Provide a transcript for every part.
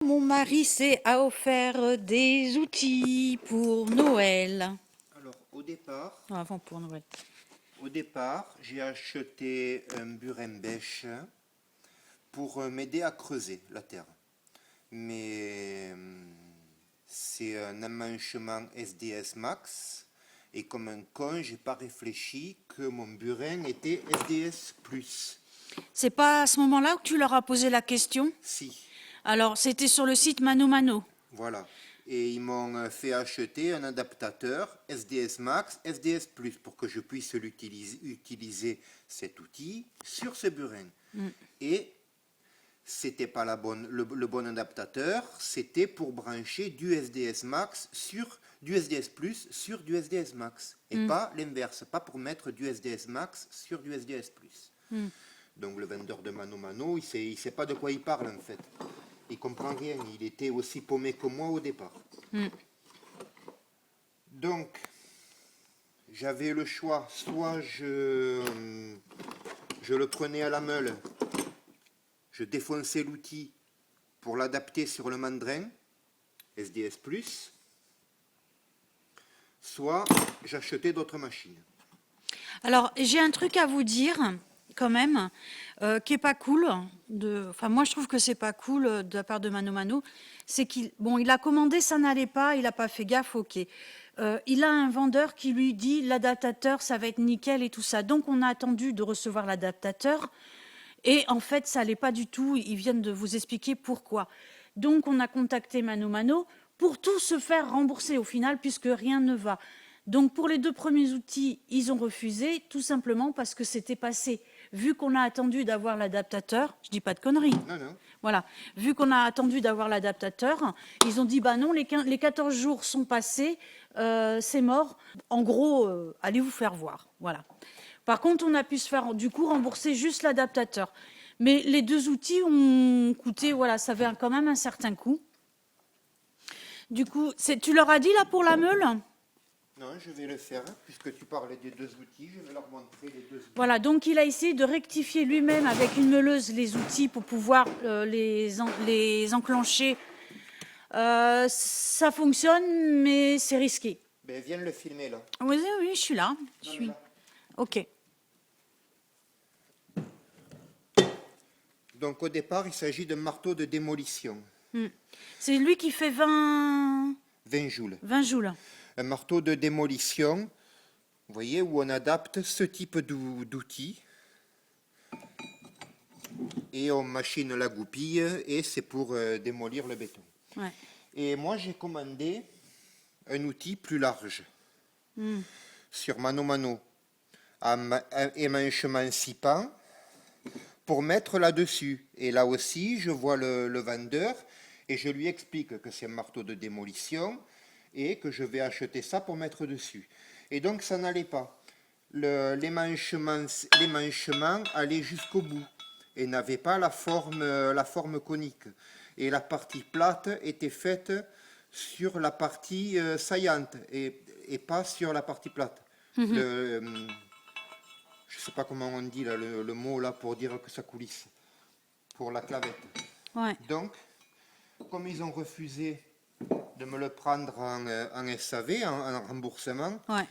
Mon mari a offert des outils pour Noël. Alors, au départ, Avant pour Noël. j'ai acheté un burin bêche pour m'aider à creuser la terre. Mais c'est un emmanchement SDS Max. Et comme un con, j'ai pas réfléchi que mon burin était SDS+. C'est pas à ce moment-là que tu leur as posé la question? Si, Alors, c'était sur le site Mano Mano. voilà. Et ils m'ont fait acheter un adaptateur SDS Max, SDS+, pour que je puisse utiliser cet outil sur ce burin. Et c'était pas le bon adaptateur, c'était pour brancher du SDS Max sur du SDS Plus sur du SDS Max. Et pas l'inverse, pas pour mettre du SDS Max sur du SDS Plus. Donc le vendeur de Mano Mano, il sait pas de quoi il parle en fait. Il comprend rien, il était aussi paumé que moi au départ. Donc, j'avais le choix, soit je le prenais à la meule, je défonçais l'outil pour l'adapter sur le mandrin, SDS+, soit j'achetais d'autres machines. Alors, j'ai un truc à vous dire, quand même, qui est pas cool. Enfin, moi, je trouve que c'est pas cool de la part de Mano Mano. C'est il a commandé, ça n'allait pas, il a pas fait gaffe, ok. Il a un vendeur qui lui dit l'adaptateur, ça va être nickel et tout ça. Donc, on a attendu de recevoir l'adaptateur. Et en fait, ça n'allait pas du tout. Ils viennent de vous expliquer pourquoi. Donc, on a contacté Mano Mano pour tout se faire rembourser au final, puisque rien ne va. Donc, pour les 2 premiers outils, ils ont refusé, tout simplement parce que c'était passé. Vu qu'on a attendu d'avoir l'adaptateur, je dis pas de conneries. Non. Voilà. Vu qu'on a attendu d'avoir l'adaptateur, ils ont dit bah non, les 14 jours sont passés, c'est mort. En gros, allez vous faire voir. Voilà. Par contre, on a pu se faire du coup rembourser juste l'adaptateur. Mais les 2 outils ont coûté, voilà, ça avait quand même un certain coût. Du coup, tu leur as dit là pour la meule? Non, je vais le faire, puisque tu parlais des 2 outils, je vais leur montrer les 2 outils. Voilà, donc il a essayé de rectifier lui-même avec une meuleuse les outils pour pouvoir les enclencher. Ça fonctionne, mais c'est risqué. Ben, viens le filmer là. Oui, oui, je suis là. Là. Ok. Donc au départ, il s'agit d'un marteau de démolition. C'est lui qui fait 20 joules. 20 joules. Un marteau de démolition, vous voyez, où on adapte ce type d'outil. Et on machine la goupille, et c'est pour démolir le béton. Ouais. Et moi, j'ai commandé un outil plus large sur Mano Mano, un émanchement 6 pans, pour mettre là-dessus. Et là aussi, je vois le vendeur, et je lui explique que c'est un marteau de démolition, et que je vais acheter ça pour mettre dessus. Et donc, ça n'allait pas. L'émanchement allait jusqu'au bout, et n'avait pas la forme conique. Et la partie plate était faite sur la partie saillante et pas sur la partie plate. Je ne sais pas comment on dit là, le mot là pour dire que ça coulisse, pour la clavette. Ouais. Donc, comme ils ont refusé de me le prendre en SAV, en remboursement, Ouais.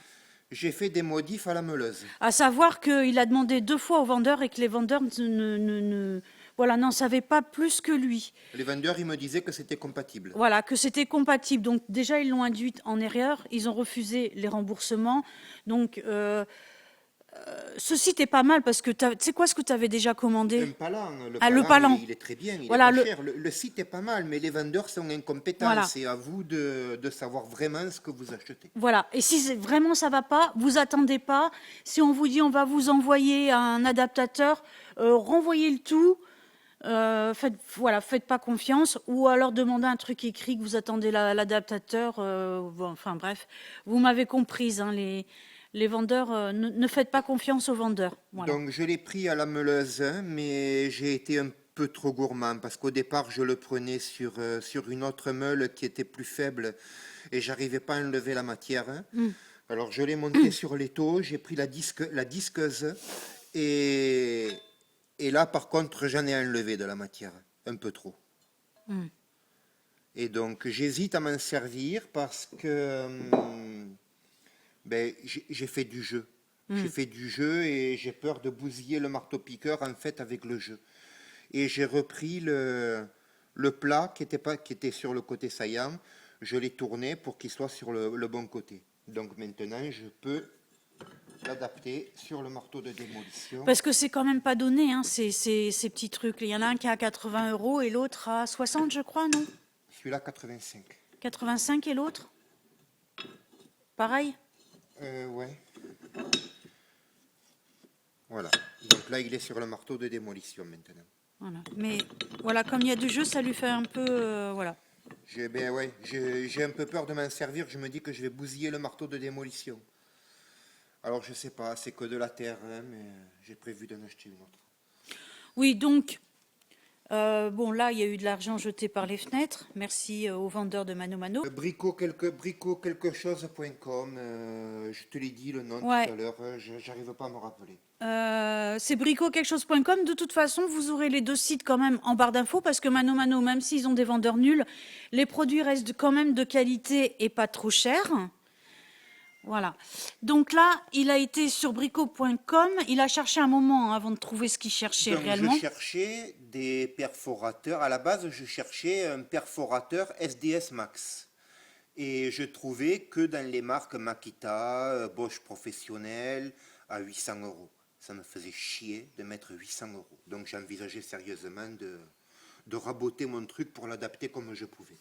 j'ai fait des modifs à la meuleuse. À savoir qu'il a demandé 2 fois aux vendeurs et que les vendeurs n'en savaient pas plus que lui. Les vendeurs, ils me disaient que c'était compatible. Voilà, que c'était compatible. Donc déjà, ils l'ont induit en erreur. Ils ont refusé les remboursements. Donc, ce site est pas mal parce que tu sais quoi ce que tu avais déjà commandé? Un palan, Le palan. il est très bien, il Voilà, est pas cher. Le site est pas mal, mais les vendeurs sont incompétents. Voilà. C'est à vous de savoir vraiment ce que vous achetez. Voilà. Et si vraiment ça va pas, vous attendez pas. Si on vous dit on va vous envoyer un adaptateur, renvoyez le tout. Faites pas confiance, ou alors demandez un truc écrit que vous attendez l'adaptateur. Enfin bref, vous m'avez comprise. Hein, les vendeurs, ne faites pas confiance aux vendeurs. Voilà. Donc je l'ai pris à la meuleuse, mais j'ai été un peu trop gourmand parce qu'au départ je le prenais sur une autre meule qui était plus faible et j'arrivais pas à enlever la matière. Alors je l'ai monté sur l'étau, j'ai pris la disqueuse et là par contre j'en ai enlevé de la matière, un peu trop. Et donc j'hésite à m'en servir parce que j'ai fait du jeu. J'ai fait du jeu et j'ai peur de bousiller le marteau-piqueur en fait avec le jeu. Et j'ai repris le plat qui était sur le côté saillant, je l'ai tourné pour qu'il soit sur le bon côté. Donc maintenant je peux l'adapter sur le marteau de démolition. Parce que c'est quand même pas donné, hein, ces petits trucs. Il y en a un qui est à 80 € et l'autre à 60, je crois, non? Celui-là 85. 85 et l'autre? Pareil? Ouais. Voilà. Donc là il est sur le marteau de démolition maintenant. Voilà. Mais voilà, comme il y a du jeu, ça lui fait un peu... voilà. J'ai un peu peur de m'en servir, je me dis que je vais bousiller le marteau de démolition. Alors je sais pas, c'est que de la terre, hein, mais j'ai prévu d'en acheter une autre. Oui, donc, bon, là, il y a eu de l'argent jeté par les fenêtres. Merci aux vendeurs de Mano Mano. Bricoquelquechose.com, je te l'ai dit le nom Ouais. tout à l'heure, j'arrive pas à me rappeler. C'est bricoquelquechose.com. De toute façon, vous aurez les deux sites quand même en barre d'infos parce que Mano Mano, même s'ils ont des vendeurs nuls, les produits restent quand même de qualité et pas trop chers. Voilà. Donc là, il a été sur brico.com. Il a cherché un moment avant de trouver ce qu'il cherchait Donc réellement. je cherchais des perforateurs, à la base je cherchais un perforateur SDS Max. Et je trouvais que dans les marques Makita, Bosch Professionnel, à 800 €. Ça me faisait chier de mettre 800 €. Donc j'envisageais sérieusement de raboter mon truc pour l'adapter comme je pouvais.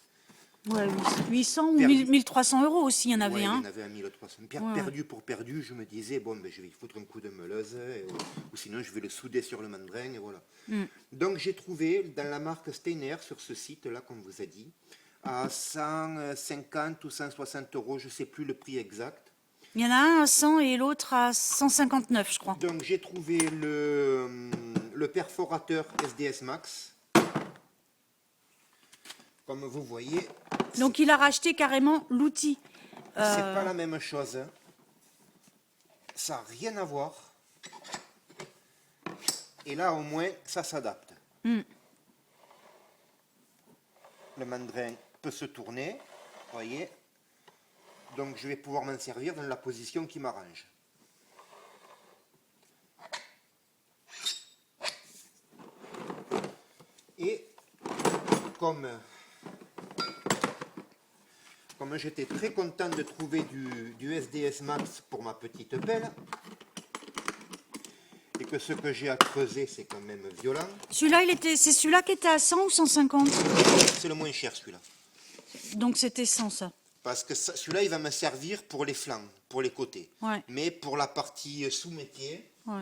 Ouais, 800 ou Perdu. 1300 € aussi, il y en avait Ouais, il y un. en avait à 1300. Ouais. Perdu pour perdu, je me disais, bon, je vais y foutre un coup de meuleuse, ou sinon je vais le souder sur le mandrin, et voilà. Donc j'ai trouvé dans la marque Steiner, sur ce site-là, comme vous a dit, à 150 ou 160 €, je ne sais plus le prix exact. Il y en a un à 100 et l'autre à 159, je crois. Donc j'ai trouvé le perforateur SDS Max. Comme vous voyez, Donc il a racheté carrément l'outil. c'est pas la même chose. Hein. Ça n'a rien à voir. Et là, au moins, ça s'adapte. Le mandrin peut se tourner, vous voyez. Donc je vais pouvoir m'en servir dans la position qui m'arrange. Et comme j'étais très content de trouver du SDS Max pour ma petite pelle, et que ce que j'ai à creuser c'est quand même violent. Celui-là, c'est celui-là qui était à 100 ou 150? C'est le moins cher celui-là. Donc c'était 100 ça. Parce que celui-là il va me servir pour les flancs, pour les côtés. Ouais. Mais pour la partie sous-métier. Ouais.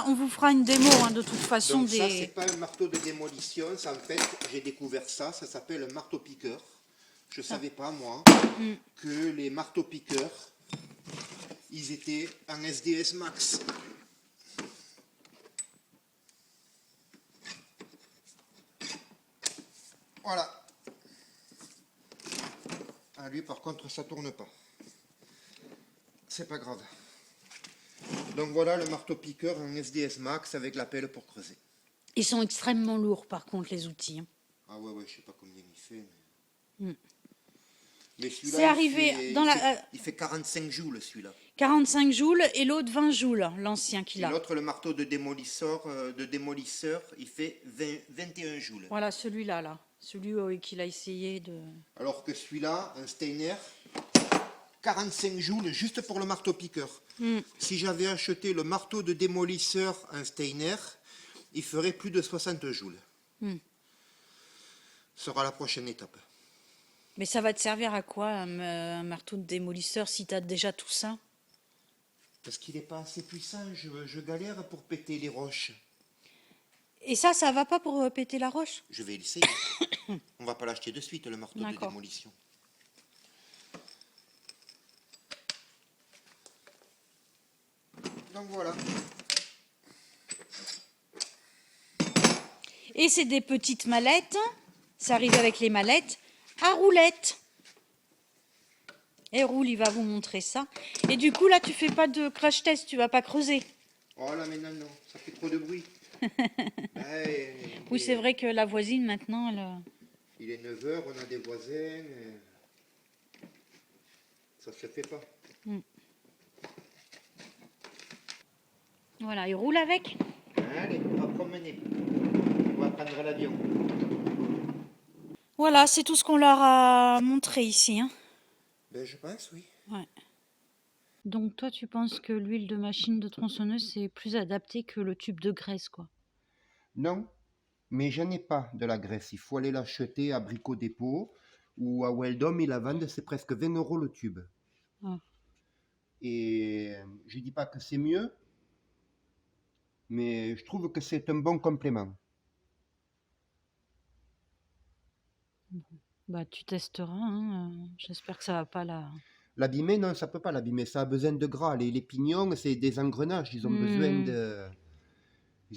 On vous fera une démo hein, de toute façon. Donc ça c'est pas un marteau de démolition, ça, en fait j'ai découvert ça s'appelle un marteau-piqueur. Je ne savais pas, moi, que les marteaux-piqueurs, ils étaient en SDS Max. Voilà. Ah, lui, par contre, ça tourne pas. C'est pas grave. Donc voilà le marteau-piqueur en SDS Max avec la pelle pour creuser. Ils sont extrêmement lourds, par contre, les outils. Hein. Ah ouais, je sais pas combien il fait. Mais celui-là, C'est arrivé dans il fait 45 joules, celui-là. 45 joules et l'autre 20 joules, l'ancien qu'il a. L'autre, le marteau de démolisseur, il fait 21 joules. Voilà, celui-là, là. Celui qu'il a essayé de... Alors que celui-là, un Steiner, 45 joules juste pour le marteau-piqueur. Si j'avais acheté le marteau de démolisseur, un Steiner, il ferait plus de 60 joules. Ce sera la prochaine étape. Mais ça va te servir à quoi, un marteau de démolisseur, si tu as déjà tout ça? Parce qu'il n'est pas assez puissant, je galère pour péter les roches. Et ça va pas pour péter la roche? Je vais l'essayer. On va pas l'acheter de suite, le marteau de démolition. Donc voilà. Et c'est des petites mallettes. Ça arrive avec les mallettes à roulettes. Et Roule, il va vous montrer ça. Et du coup, là, tu fais pas de crash test, tu vas pas creuser. Oh là, mais non, ça fait trop de bruit. Oui, c'est vrai que la voisine, maintenant, elle... Il est 9 heures, on a des voisins. Ça se fait pas. Voilà, il roule avec. Allez, on va promener. On va prendre l'avion. Voilà, c'est tout ce qu'on leur a montré ici, hein. Ben, je pense, oui. Ouais. Donc toi, tu penses que l'huile de machine de tronçonneuse, c'est plus adapté que le tube de graisse, quoi. Non, mais j'en ai pas de la graisse. Il faut aller l'acheter à Brico Dépôt ou à Weldom. Ils la vendent, c'est presque 20 euros le tube. Ah. Et je dis pas que c'est mieux, mais je trouve que c'est un bon complément. Bah, tu testeras, hein. J'espère que ça va pas là. L'abîmer, non, ça peut pas l'abîmer. Ça a besoin de gras. Les pignons, c'est des engrenages. Ils ont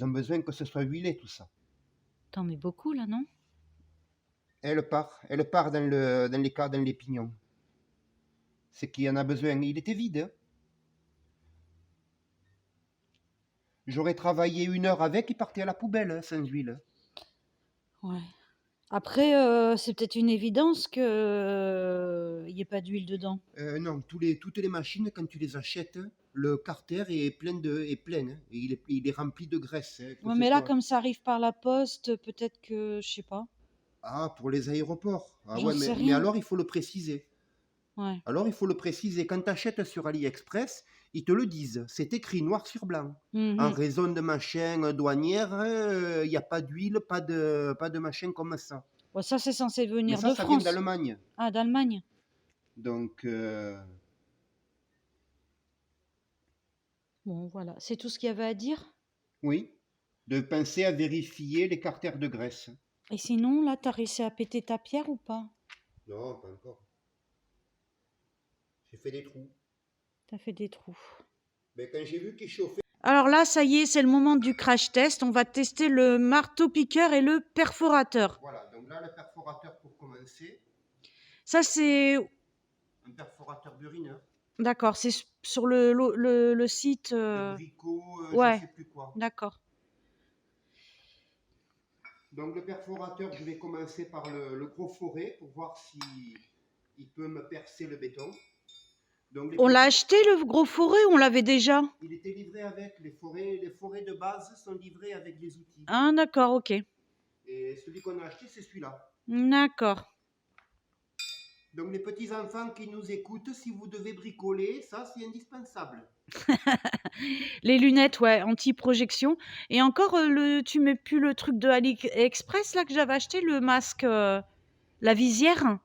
besoin que ce soit huilé, tout ça. T'en mets beaucoup là, non? Elle part dans les pignons. C'est qu'il y en a besoin. Il était vide, hein. J'aurais travaillé 1 heure avec, il partait à la poubelle, hein, sans huile. Ouais. Après, c'est peut-être une évidence que il n'y ait pas d'huile dedans. Non, toutes les machines, quand tu les achètes, le carter est plein, hein. Et il est rempli de graisse, hein, que Ouais, ce mais là, soit. comme ça arrive par la poste, peut-être que, je sais pas. Ah, pour les aéroports. Ah J'en ouais, sais mais rien. alors il faut le préciser. Ouais. Alors il faut le préciser. Quand tu achètes sur AliExpress, ils te le disent. C'est écrit noir sur blanc. En Mhm. raison de machin douanière, il n'y a pas d'huile, pas de machin comme ça. Bon, ça, c'est censé Mais venir de ça vient France. d'Allemagne. Ah, d'Allemagne. Donc, Bon, voilà. C'est tout ce qu'il y avait à dire. oui, de penser à vérifier les carters de graisse. Et sinon, là, t'as réussi à péter ta pierre ou pas? Non, pas encore. J'ai fait des trous. T'as fait des trous. Mais quand j'ai vu qu'il chauffait. Alors là, ça y est, c'est le moment du crash test. On va tester le marteau-piqueur et le perforateur. Voilà, donc là, le perforateur pour commencer. Ça, c'est... Un perforateur d'urineur. D'accord, c'est sur le site... De Brico, je ne Ouais, sais plus quoi. d'accord. Donc le perforateur, je vais commencer par le gros forêt pour voir si il peut me percer le béton. Donc On l'a acheté, le gros forêt, ou on l'avait déjà? il était livré avec les forêts de base sont livrées avec les outils. Ah, d'accord, ok. Et celui qu'on a acheté, c'est celui-là. D'accord. Donc les petits enfants qui nous écoutent, si vous devez bricoler, ça c'est indispensable. Les lunettes, ouais, anti-projection. Et encore, tu mets plus le truc de AliExpress, là, que j'avais acheté, le masque, la visière?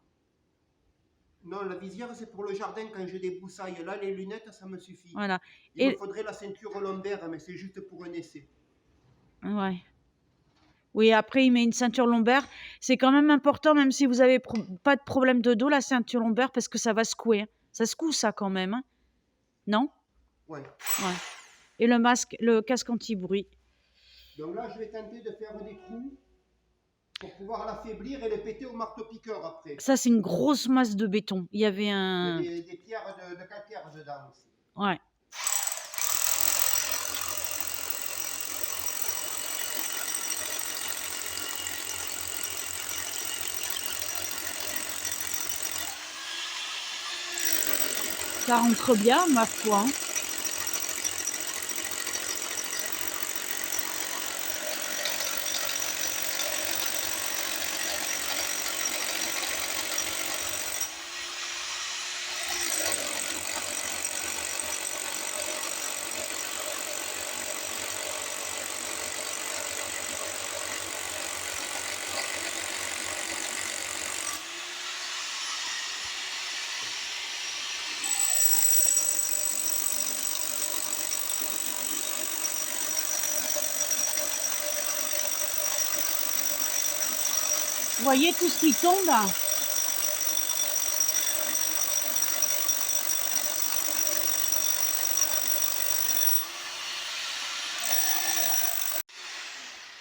Non, la visière c'est pour le jardin quand je débroussaille. Là, les lunettes, ça me suffit. Voilà. Il me Et, faudrait la ceinture lombaire, mais c'est juste pour un essai. ouais. Oui, après, il met une ceinture lombaire. C'est quand même important, même si vous avez pas de problème de dos, la ceinture lombaire, parce que ça va secouer, hein. Ça secoue, ça, quand même, hein. Non? Ouais. Ouais. Et le masque, le casque anti-bruit. Donc là, je vais tenter de faire des trous pour pouvoir l'affaiblir et le péter au marteau-piqueur après. Ça, c'est une grosse masse de béton. Il y avait un... Il y a des pierres de calcaire dedans aussi. Ouais. Ça rentre bien, ma foi, hein. Vous voyez tout ce qui tombe là?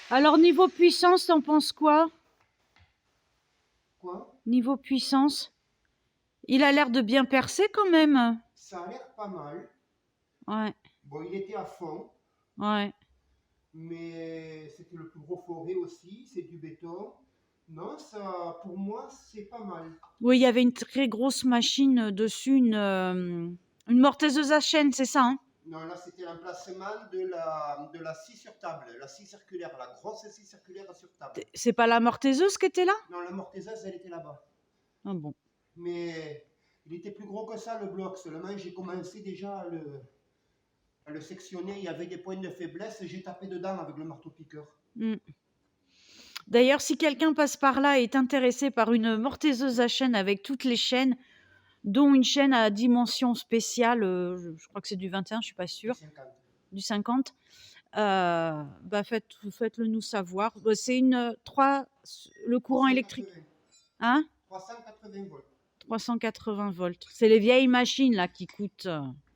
Alors, niveau puissance, t'en penses quoi? Quoi? Niveau puissance? Il a l'air de bien percer quand même. Ça a l'air pas mal. Ouais, Bon, il était à fond, ouais. mais c'était le plus gros forêt aussi, c'est du béton. Non, ça, pour moi, c'est pas mal. Oui, il y avait une très grosse machine dessus, une mortaiseuse à chaîne, c'est ça, hein? Non, là, c'était l'emplacement de la scie sur table, la scie circulaire, la grosse scie circulaire sur table. C'est pas la mortaiseuse qui était là? Non, la mortaiseuse, elle était là-bas. Ah bon. Mais il était plus gros que ça, le bloc. Seulement, j'ai commencé déjà à le sectionner. Il y avait des points de faiblesse et j'ai tapé dedans avec le marteau-piqueur. Mm. D'ailleurs, si quelqu'un passe par là et est intéressé par une mortaiseuse à chaîne avec toutes les chaînes, dont une chaîne à dimension spéciale, je crois que c'est du 21, je suis pas sûre, 50. du 50, bah faites-le nous savoir. Bah, c'est le courant électrique, 380. hein? 380 volts 380 volts. C'est les vieilles machines là qui coûtent.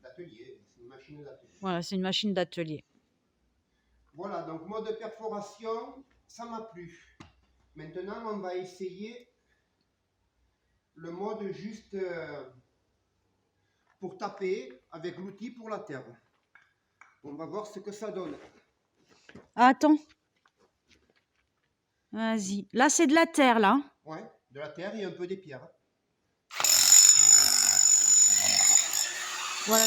d'atelier. C'est une machine d'atelier. Voilà, c'est une machine d'atelier. Voilà, donc mode perforation, ça m'a plu. Maintenant, on va essayer le mode juste pour taper avec l'outil pour la terre. On va voir ce que ça donne. Ah, attends. Vas-y. Là, c'est de la terre, là. Ouais, de la terre et un peu des pierres. Voilà.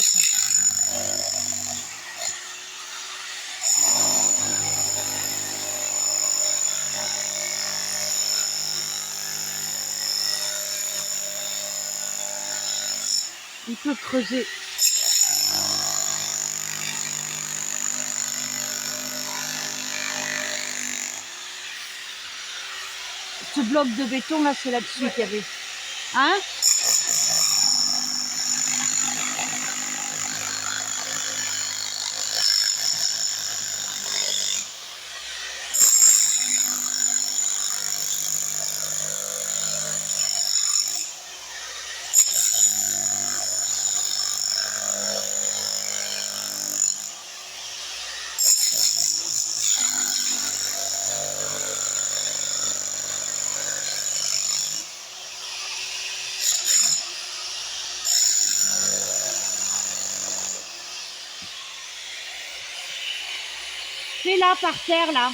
Il peut creuser. Ce bloc de béton, là, c'est là-dessus qu'il y avait. Hein? C'est là, par terre, là.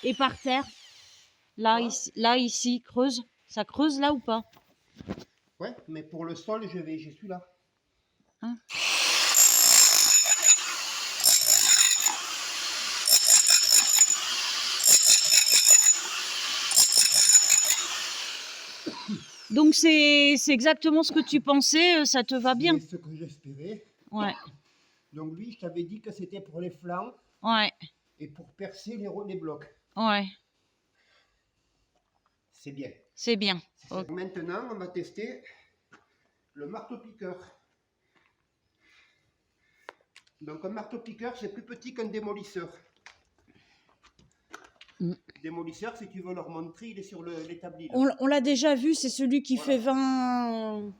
Et par terre. Là, ici, creuse. Ça creuse là ou pas? Ouais, mais pour le sol, j'ai celui-là. Hein? Donc c'est exactement ce que tu pensais, ça te va bien? C'est ce que j'espérais. Ouais, Donc lui, je t'avais dit que c'était pour les flancs ouais, et pour percer les blocs. ouais, C'est bien. c'est bien. Ok. Maintenant, on va tester le marteau-piqueur. Donc un marteau-piqueur, c'est plus petit qu'un démolisseur. Démolisseur, si tu veux leur montrer, il est sur l'établi. On l'a déjà vu, c'est celui qui Voilà. fait 20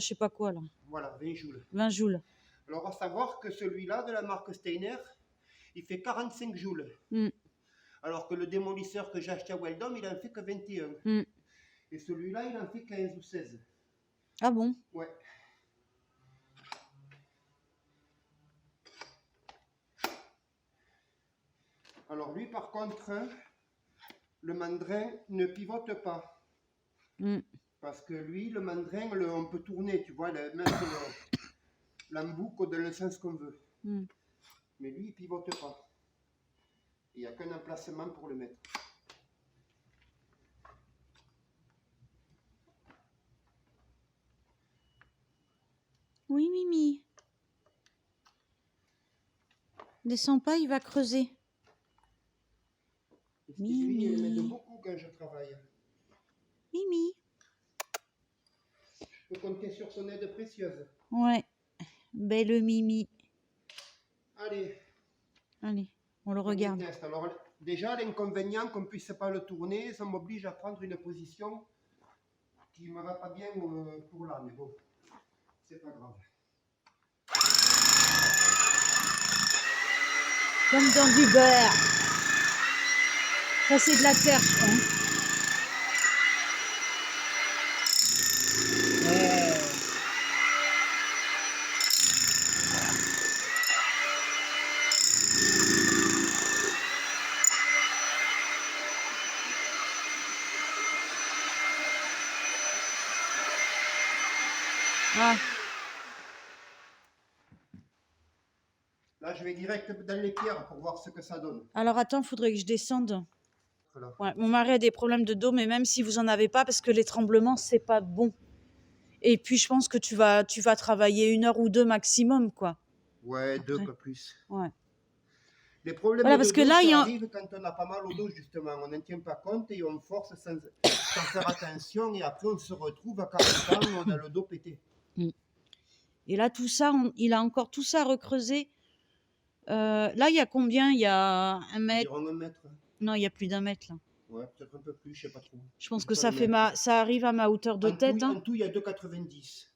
je sais pas quoi là, Voilà, 20 joules. 20 joules. Alors à savoir que celui-là de la marque Steiner, il fait 45 joules. Mm. Alors que le démolisseur que j'ai acheté à Weldom, il en fait que 21. Mm. Et celui-là, il en fait 15 ou 16. Ah bon? Ouais. Alors lui, par contre, hein, le mandrin ne pivote pas. Mm. Parce que lui, le mandrin, on peut tourner, tu vois, mettre l'embouque dans le sens qu'on veut. Mm. Mais lui, il pivote pas. Il n'y a qu'un emplacement pour le mettre. Oui, Mimi. Descends pas, il va creuser. Lui, il m'aide Mimi. beaucoup quand je travaille. Mimi. Je peux compter sur son aide précieuse. Ouais, belle Mimi. Allez. Allez, on le regarde. Test. Alors, déjà, l'inconvénient qu'on ne puisse pas le tourner, ça m'oblige à prendre une position qui ne me va pas bien pour là, mais bon, c'est pas grave. Comme dans du beurre. Ça, c'est de la terre, je crois. Ah, Là, je vais direct dans les pierres pour voir ce que ça donne. alors attends, il faudrait que je descende. Voilà. Ouais, mon mari a des problèmes de dos, mais même si vous en avez pas, parce que les tremblements, c'est pas bon. Et puis, je pense que tu vas travailler 1 heure ou 2 maximum, quoi. Ouais, deux, Après. pas plus. Ouais. Les problèmes Voilà, de parce que dos, là, il y ça a... arrive quand on a pas mal au dos, justement. On n'en tient pas compte et on force sans faire attention. Et après, on se retrouve à 40 ans, on a le dos pété. Et là, tout ça, il a encore tout ça recreusé. Là, il y a combien? Il y a 1 mètre? Environ 1 mètre. Non, il y a plus d'1 mètre, là. Ouais, peut-être un peu plus, je sais pas trop. Je pense J'ai que pas ça le fait mètre. ça arrive à ma hauteur de tête, hein. En tout, il y a 2,90.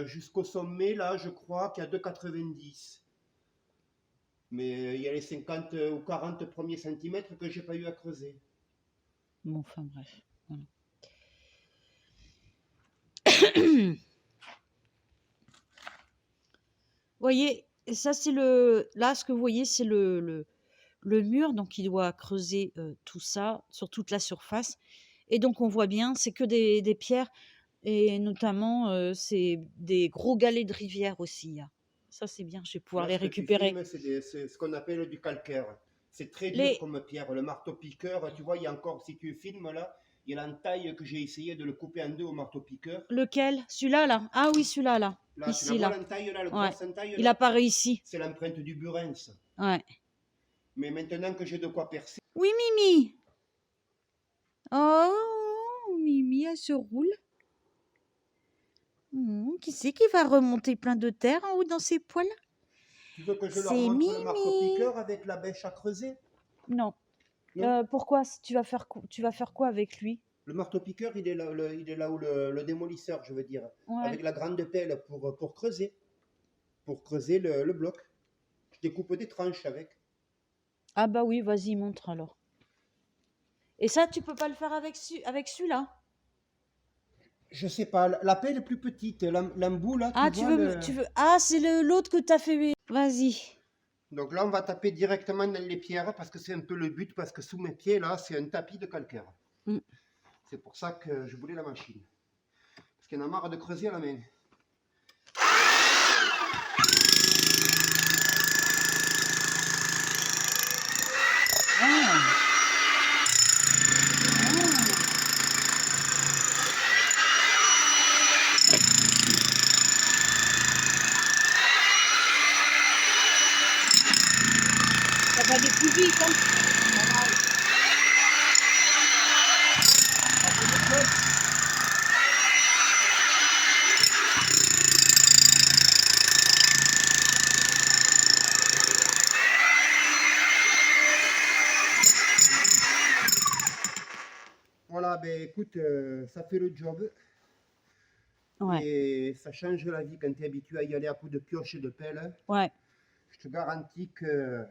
Jusqu'au sommet, là, je crois qu'il y a 2,90. Mais il y a les 50 ou 40 premiers centimètres que j'ai pas eu à creuser. Bon, enfin bref. Voilà. Vous voyez, et ça c'est là ce que vous voyez c'est le mur, donc il doit creuser tout ça sur toute la surface. Et donc on voit bien, c'est que des pierres et notamment c'est des gros galets de rivière aussi. Il y a. Ça c'est bien, je vais pouvoir Là, les ce que tu récupérer. filmes, c'est ce qu'on appelle du calcaire. C'est très dur Les, comme pierre. Le marteau-piqueur, tu vois, il y a encore, si tu filmes là, il y a l'entaille que j'ai essayé de le couper en deux au marteau-piqueur. lequel? Celui-là là? Ah oui, celui-là là. Là, tu la Ici vois là. l'entaille là, le Ouais. grosse entaille Il a là? pas réussi. C'est l'empreinte du Burens. Ouais. Mais maintenant que j'ai de quoi percer, Oui, Mimi. Oh, Mimi, elle se roule. Qui c'est qui va remonter plein de terre en haut dans ses poils? tu veux que je leur C'est montre le Mimi. marteau-piqueur avec la bêche à creuser? Non. Non. Pourquoi? Tu vas faire quoi avec lui? Le marteau-piqueur, il est là où le démolisseur, je veux dire, Ouais. avec la grande pelle pour creuser. Pour creuser le bloc. Je découpe des tranches avec. Ah bah oui, vas-y, montre alors. Et ça, tu peux pas le faire avec celui-là? Je sais pas, la pelle est plus petite. L'embout, là, Ah, tu vois le... Ah, c'est l'autre que t'as fait. Vas-y. Donc là, on va taper directement dans les pierres parce que c'est un peu le but, parce que sous mes pieds, là, c'est un tapis de calcaire. Mm. C'est pour ça que je voulais la machine. Parce qu'il y en a marre de creuser à la main. Ah. Ça va aller plus vite, hein. Voilà, ben écoute, ça fait le job. Ouais. Et ça change la vie quand tu es habitué à y aller à coups de pioche et de pelle. Ouais. Je te garantis que